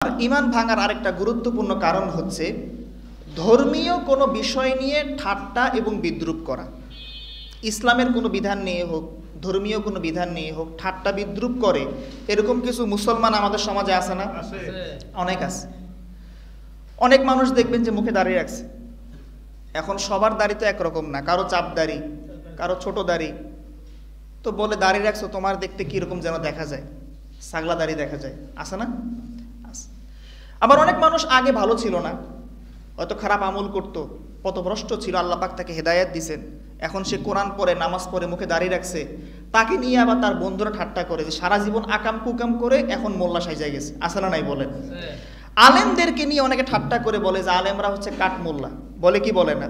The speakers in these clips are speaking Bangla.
আর ঈমান ভাঙার আরেকটা গুরুত্বপূর্ণ কারণ হচ্ছে ধর্মীয় কোনো বিষয় নিয়ে ঠাট্টা এবং বিদ্রূপ করা। ইসলামের কোনো বিধান নিয়ে হোক, ধর্মীয় কোনো বিধান নিয়ে হোক, ঠাট্টা বিদ্রূপ করে এরকম কিছু মুসলমান আমাদের সমাজে আছে না? অনেক আছে। অনেক মানুষ দেখবেন যে মুখে দাড়ি রাখছে। এখন সবার দাড়ি তো একরকম না, কারো চাপ দাড়ি, কারো ছোট দাড়ি। তো বলে দাড়ি রাখছো, তোমার দেখতে কিরকম যেন দেখা যায়, ছাগলা দাড়ি দেখা যায়, আছে না? আবার অনেক মানুষ আগে ভালো ছিল না, হয়তো খারাপ আমল করতো, পথভ্রষ্ট ছিল, আল্লাহ পাক তাকে হেদায়েত দিয়েছেন, এখন সে কোরআন পড়ে, নামাজ পড়ে, মুখে দাড়ি রাখছে, তাকে নিয়ে আবার তার বন্ধুরা ঠাট্টা করে যে সারা জীবন আকাম কুকাম করে এখন মোল্লা সাইজা গেছে, আছে না নাই বলেন? আলেমদেরকে নিয়ে অনেকে ঠাট্টা করে বলে যে আলেমরা হচ্ছে কাঠ মোল্লা, বলে কি বলে না?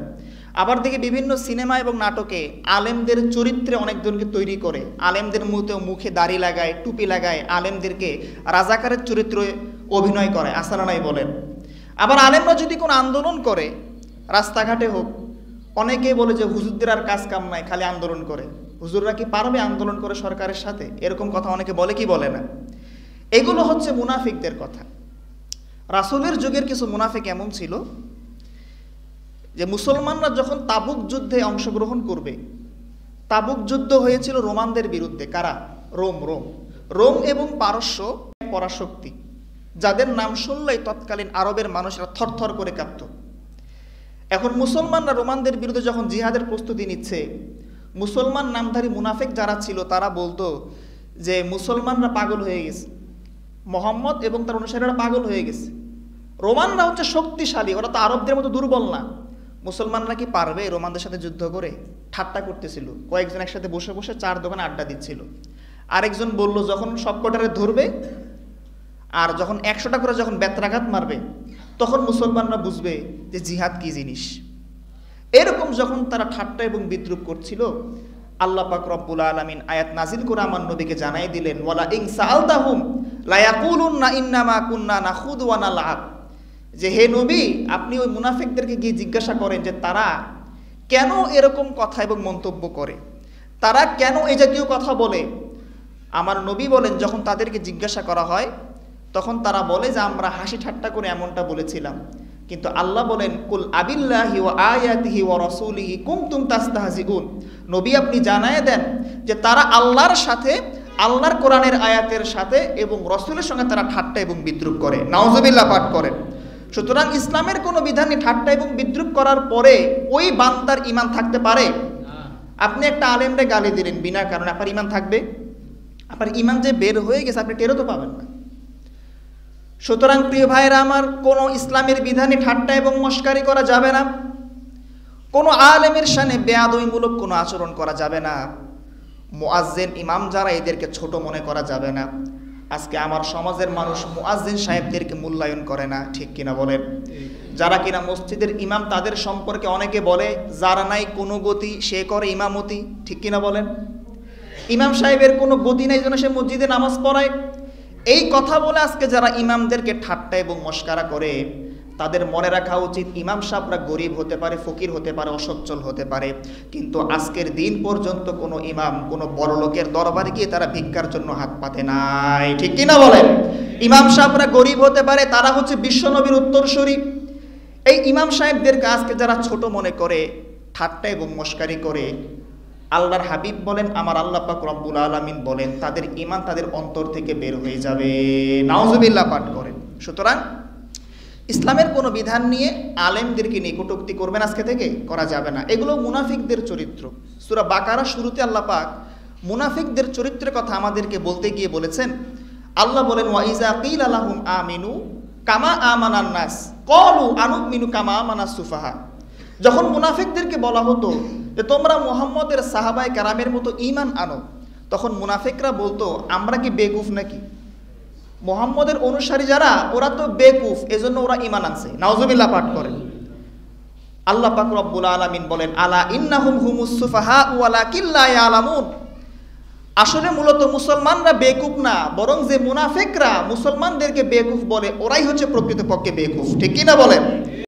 আবার দেখি বিভিন্ন সিনেমা এবং নাটকে আলেমদের চরিত্রে অনেকজনকে তৈরি করে, আলেমদের মুখে দাড়ি লাগায়, টুপি লাগায়, আলেমদেরকে রাজাকারের চরিত্রে অভিনয় করে, আছে না নাই বলেন? আবার আলেমরা যদি কোনো আন্দোলন করে, রাস্তাঘাটে হোক, অনেকেই বলে যে হুজুরদের আর কাজ কাম নাই, খালি আন্দোলন করে। হুজুররা কি পারবে আন্দোলন করে সরকারের সাথে? এরকম কথা অনেকে বলে কি বলে না? এগুলো হচ্ছে মুনাফিকদের কথা। রাসূলের যুগের কিছু মুনাফিক এমন ছিল যে মুসলমানরা যখন তাবুক যুদ্ধে অংশগ্রহণ করবে, তাবুক যুদ্ধ হয়েছিল রোমানদের বিরুদ্ধে। কারা? রোম এবং পারস্য পরাশক্তি, যাদের নাম শুনলেই তৎকালীন আরবের মানুষরা থরথর করে কাঁপত। এখন মুসলমানরা রোমানদের বিরুদ্ধে যখন জিহাদের প্রস্তুতি নিচ্ছে, মুসলমান নামধারী মুনাফিক যারা ছিল তারা বলতো যে মুসলমানরা পাগল হয়ে গেছে, মোহাম্মদ এবং তার অনুসারীরা পাগল হয়ে গেছে। রোমানরা হচ্ছে শক্তিশালী, ওরা তো আরবদের মতো দুর্বল না, মুসলমানরা কি পারবে রোমানদের সাথে যুদ্ধ করে? ঠাট্টা করতেছিল। কয়েকজন একসাথে বসে বসে চার দোকানে আড্ডা দিচ্ছিল। আরেকজন বলল যখন সবকটারে ধরবে আর যখন 100টা করে যখন বেত্রাঘাত মারবে, তখন মুসলমানরা বুঝবে যে জিহাদ কি জিনিস। এরকম যখন তারা ঠাট্টা এবং বিদ্রূপ করছিল, আল্লাহ পাক রব্বুল আলামিন আয়াত নাজিল করে আমার নবীকে জানাই দিলেন, ওয়ালা ইন সাআলতাহুম লা ইয়াকুলুন্না ইন্নামা কুন্না নাখুদু ওয়া নালআব, যে হে নবী আপনি ওই মুনাফিকদেরকে গিয়ে জিজ্ঞাসা করেন যে তারা কেন এরকম কথা এবং মন্তব্য করে, তারা কেন এই জাতীয় কথা বলে। আমার নবী বলেন যখন তাদেরকে জিজ্ঞাসা করা হয় তখন তারা বলে যে আমরা হাসি ঠাট্টা করে এমনটা বলেছিলাম। কিন্তু আল্লাহ বলেন, কুল আবিল্লাহি ওয়া আয়াতিহি ওয়া রাসূলিহি কুনতুম তাস্তাহজিউন, নবী আপনি জানায় দেন যে তারা আল্লাহর সাথে, আল্লাহর কোরআনের আয়াতের সাথে এবং রাসূলের সঙ্গে তারা ঠাট্টা এবং বিদ্রূপ করে, নাউজুবিল্লাহ পাঠ করেন। সুতরাং ইসলামের কোনো বিধানে ঠাট্টা এবং বিদ্রূপ করার পরে ওই বান্দার ঈমান থাকতে পারে? আপনি একটা আলেমরে গালি দিলেন বিনা কারণে, আপনার ঈমান থাকবে? আপনার ঈমান যে বের হয়ে গেছে আপনি টেরও তো পাবেন না। সুতরাং প্রিয় ভাইরা আমার, কোনো ইসলামের বিধানে ঠাট্টা এবং মশকারি করা যাবে না, কোনো আলেমের শানে বেয়াদবিমূলক কোনো আচরণ করা যাবে না, মুয়াজ্জিন ইমাম যারা এদেরকে ছোট মনে করা যাবে না। আজকে আমার সমাজের মানুষ মুয়াজ্জিন সাহেবদেরকে মূল্যায়ন করে না, ঠিক কিনা বলেন? যারা কিনা মসজিদের ইমাম তাদের সম্পর্কে অনেকে বলে যারা নাই কোনো গতি সে করে ইমামতি, ঠিক কিনা বলেন? ইমাম সাহেবের কোনো গতি নাই যেন সে মসজিদে নামাজ পড়ায়। এই কথা বলে আজকে যারা ইমামদেরকে ঠাট্টা এবং মশকারা করে, তাদের মনে রাখা উচিত ইমাম সাহেবরা গরিব হতে পারে, ফকির হতে পারে, অসচ্ছল হতে পারে, কিন্তু আজকের দিন পর্যন্ত কোনো ইমাম কোনো বড় লোকের দরবারে গিয়ে তারা ভিক্ষার জন্য হাত পাতে নাই, ঠিক কিনা বলেন? ইমাম সাহেবরা গরিব হতে পারে, তারা হচ্ছে বিশ্বনবীর উত্তরসূরি। এই ইমাম সাহেবদেরকে আজকে যারা ছোট মনে করে, ঠাট্টা এবং মশকারি করে, আল্লাহর হাবিব বলেন, আমার আল্লাহ পাক রব্বুল আলামিন বলেন তাদের ঈমান তাদের অন্তর থেকে বের হয়ে যাবে, নাউজুবিল্লাহ পাঠ করেন। সুতরাং ইসলামের কোনো বিধান নিয়ে আলেমদেরকে নিয়ে কটূক্তি করবেন আজকে থেকে, করা যাবে না। এগুলো মুনাফিকদের চরিত্র। সূরা বাকারা শুরুতে আল্লাহ পাক মুনাফিকদের চরিত্রের কথা আমাদেরকে বলতে গিয়ে বলেছেন, আল্লাহ বলেন, ওয়া ইযা কিলা লাহুম আমিনু কামা আমানান নাস ক্বালু আনুমিনু কামা আমানাস সুফাহা, যখন মুনাফিকদেরকে বলা হতো যে তোমরা মুহাম্মদের সাহাবায়ে কেরামের মতো ঈমান আনো, তখন মুনাফিকরা বলতো আমরা কি বেকুফ নাকি? মুহাম্মদের অনুসারী যারা ওরা তো বেকুফ, এজন্য ওরা ঈমান আনছে, নাউজুবিল্লাহ পাঠ করেন। আল্লাহ পাক রব্বুল আলামিন বলেন, আলা ইন্নাহুম হুমুস সুফাহা ওয়ালাকিন লা ইয়ালামুন, আসলে মূলত মুসলমানরা বেকুফ না, বরং যে মুনাফিকরা মুসলমানদেরকে বেকুফ বলে ওরাই হচ্ছে প্রকৃতপক্ষে বেকুফ, ঠিক কিনা বলেন?